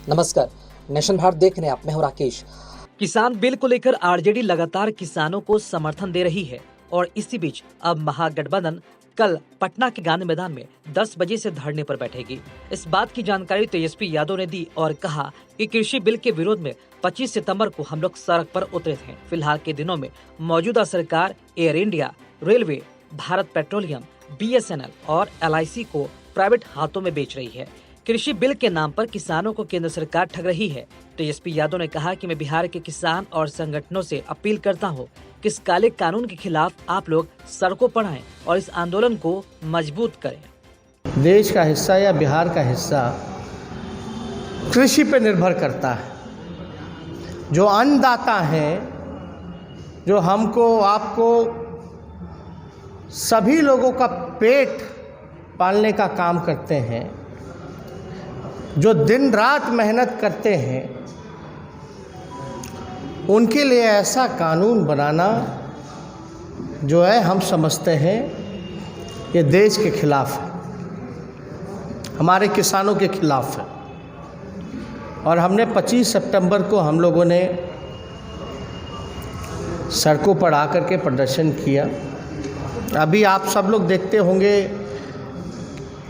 नमस्कार, नेशन भारत देख रहे हैं आप, मैं हूं राकेश। किसान बिल को लेकर आरजेडी लगातार किसानों को समर्थन दे रही है और इसी बीच अब महागठबंधन कल पटना के गांधी मैदान में 10 बजे से धरने पर बैठेगी। इस बात की जानकारी तेजस्वी यादव ने दी और कहा कि कृषि बिल के विरोध में 25 सितंबर को हम लोग सड़क पर उतरे थे। फिलहाल के दिनों में मौजूदा सरकार air India, railway, Bharat petroleum, BSNL और LIC को प्राइवेट हाथों में बेच रही है। कृषि बिल के नाम पर किसानों को केंद्र सरकार ठग रही है। तेजस्वी यादव ने कहा कि मैं बिहार के किसान और संगठनों से अपील करता हूं कि इस काले कानून के खिलाफ आप लोग सड़कों पर आएं और इस आंदोलन को मजबूत करें। देश का हिस्सा या बिहार का हिस्सा कृषि पर निर्भर करता है। जो अन्नदाता हैं, जो हमको आपको सभी लोगों का पेट पालने का काम करते हैं, जो दिन रात मेहनत करते हैं, उनके लिए ऐसा कानून बनाना जो है हम समझते हैं ये देश के खिलाफ है, हमारे किसानों के खिलाफ है। और हमने 25 सितंबर को हम लोगों ने सड़कों पर आकर के प्रदर्शन किया। अभी आप सब लोग देखते होंगे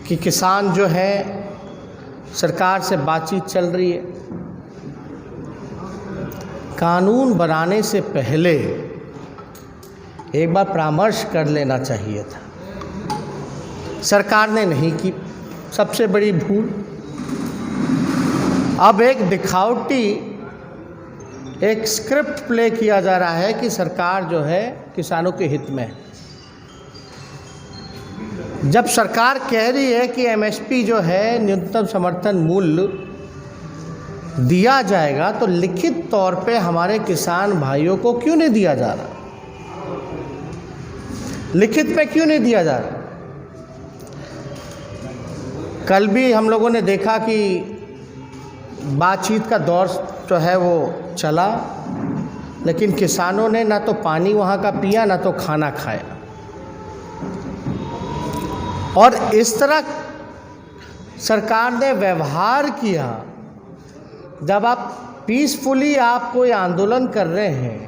कि किसान जो है सरकार से बातचीत चल रही है। कानून बनाने से पहले एक बार परामर्श कर लेना चाहिए था, सरकार ने नहीं की, सबसे बड़ी भूल। अब एक दिखावटी एक स्क्रिप्ट प्ले किया जा रहा है कि सरकार जो है किसानों के हित में है। जब सरकार कह रही है कि MSP जो है न्यूनतम समर्थन मूल्य दिया जाएगा, तो लिखित तौर पे हमारे किसान भाइयों को क्यों नहीं दिया जा रहा? लिखित में क्यों नहीं दिया जा रहा? कल भी हम लोगों ने देखा कि बातचीत का दौर जो है वो चला, लेकिन किसानों ने ना तो पानी वहाँ का पिया, ना तो खाना खाया। और इस तरह सरकार ने व्यवहार किया। जब आप पीसफुली आप कोई आंदोलन कर रहे हैं,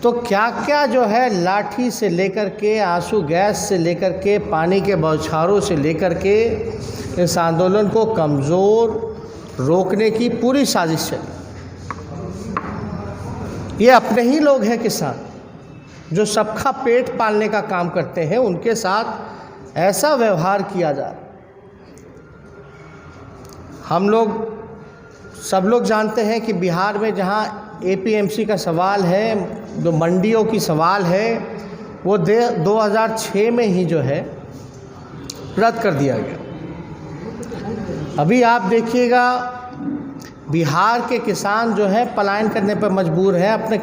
तो क्या क्या जो है लाठी से लेकर के, आंसू गैस से लेकर के, पानी के बौछारों से लेकर के इस आंदोलन को कमज़ोर रोकने की पूरी साजिश है। ये अपने ही लोग हैं किसान, जो सबका पेट पालने का काम करते हैं, उनके साथ ऐसा व्यवहार किया जा रहा। हम लोग सब लोग जानते हैं कि बिहार में जहां APMC का सवाल है, जो मंडियों की सवाल है, वो 2006 में ही जो है रद्द कर दिया गया। अभी आप देखिएगा बिहार के किसान जो है पलायन करने पर मजबूर है, अपने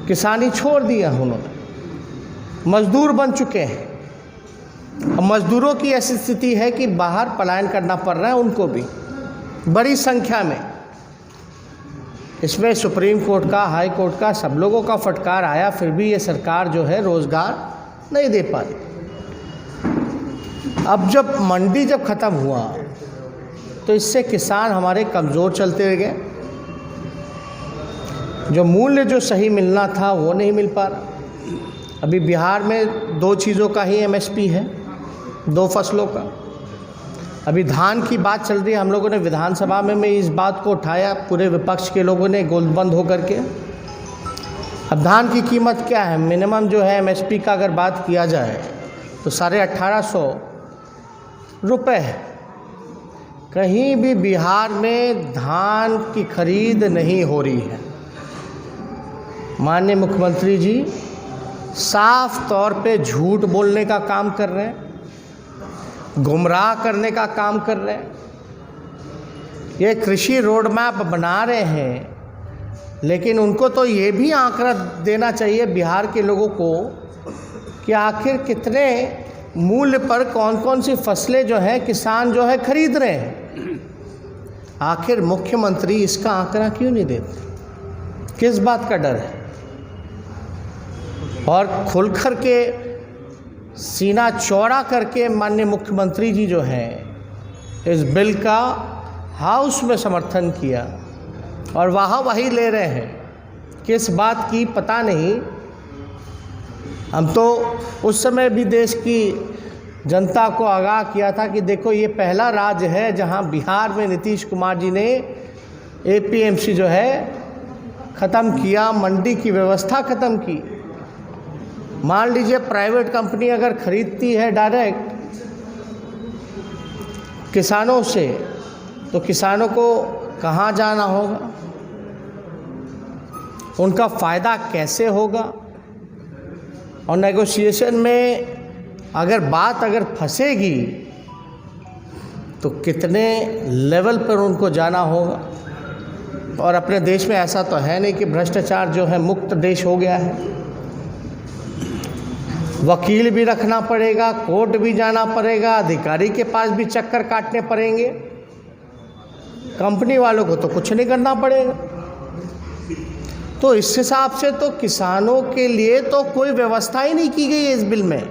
किसानी छोड़ दिया उन्होंने, मजदूर बन चुके हैं। अब मजदूरों की ऐसी स्थिति है कि बाहर पलायन करना पड़ रहा है उनको भी बड़ी संख्या में। इसमें सुप्रीम कोर्ट का, हाई कोर्ट का, सब लोगों का फटकार आया, फिर भी ये सरकार जो है रोज़गार नहीं दे पाई। अब जब मंडी जब ख़त्म हुआ, तो इससे किसान हमारे कमज़ोर चलते गए। जो मूल्य जो सही मिलना था वो नहीं मिल पा रहा। अभी बिहार में 2 चीज़ों का ही MSP है, 2 फसलों का। अभी धान की बात चल रही है, हम लोगों ने विधानसभा में इस बात को उठाया, पूरे विपक्ष के लोगों ने गोलबंद होकर के। अब धान की कीमत क्या है? मिनिमम जो है MSP का अगर बात किया जाए तो 1850 रुपये है। कहीं भी बिहार में धान की खरीद नहीं हो रही है। माननीय मुख्यमंत्री जी साफ तौर पे झूठ बोलने का काम कर रहे हैं, गुमराह करने का काम कर रहे हैं। ये कृषि रोड मैप बना रहे हैं, लेकिन उनको तो ये भी आंकड़ा देना चाहिए बिहार के लोगों को कि आखिर कितने मूल्य पर कौन कौन सी फसलें जो हैं किसान जो है खरीद रहे हैं। आखिर मुख्यमंत्री इसका आंकड़ा क्यों नहीं देते? किस बात का डर है? और खुलकर के सीना चौड़ा करके माननीय मुख्यमंत्री जी जो हैं इस बिल का हाउस में समर्थन किया और वाहवाही ले रहे हैं। किस बात की पता नहीं। हम तो उस समय भी देश की जनता को आगाह किया था कि देखो ये पहला राज्य है जहां बिहार में नीतीश कुमार जी ने एपीएमसी जो है ख़त्म किया, मंडी की व्यवस्था ख़त्म की। मान लीजिए प्राइवेट कंपनी अगर खरीदती है डायरेक्ट किसानों से, तो किसानों को कहाँ जाना होगा, उनका फ़ायदा कैसे होगा, और नेगोशिएशन में अगर फंसेगी तो कितने लेवल पर उनको जाना होगा। और अपने देश में ऐसा तो है नहीं कि भ्रष्टाचार जो है मुक्त देश हो गया है। वकील भी रखना पड़ेगा, कोर्ट भी जाना पड़ेगा, अधिकारी के पास भी चक्कर काटने पड़ेंगे। कंपनी वालों को तो कुछ नहीं करना पड़ेगा। तो इस हिसाब से तो किसानों के लिए तो कोई व्यवस्था ही नहीं की गई है इस बिल में।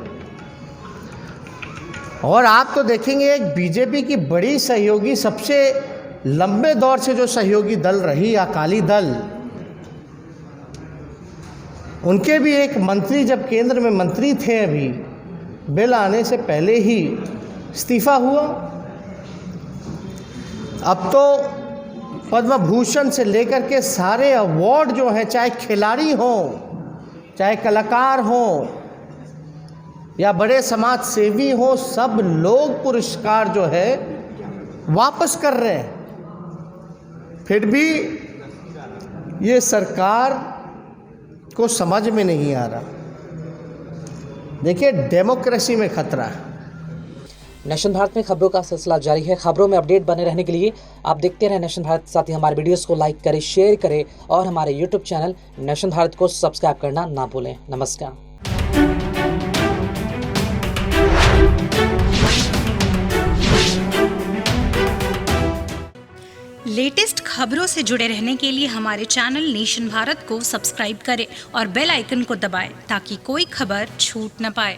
और आप तो देखेंगे एक बीजेपी की बड़ी सहयोगी, सबसे लंबे दौर से जो सहयोगी दल रही अकाली दल, उनके भी एक मंत्री जब केंद्र में मंत्री थे अभी बिल आने से पहले ही इस्तीफा हुआ। अब तो पद्म भूषण से लेकर के सारे अवार्ड जो हैं, चाहे खिलाड़ी हों, चाहे कलाकार हों या बड़े समाज सेवी हों, सब लोग पुरस्कार जो है वापस कर रहे हैं। फिर भी ये सरकार को समझ में नहीं आ रहा। देखिए डेमोक्रेसी में खतरा है। नेशन भारत में खबरों का सिलसिला जारी है। खबरों में अपडेट बने रहने के लिए आप देखते रहें नेशन भारत। साथ ही हमारे वीडियोस को लाइक करें, शेयर करें और हमारे यूट्यूब चैनल नेशन भारत को सब्सक्राइब करना ना भूलें। नमस्कार। लेटेस्ट खबरों से जुड़े रहने के लिए हमारे चैनल नेशन भारत को सब्सक्राइब करें और बेल आइकन को दबाएं ताकि कोई खबर छूट न पाए।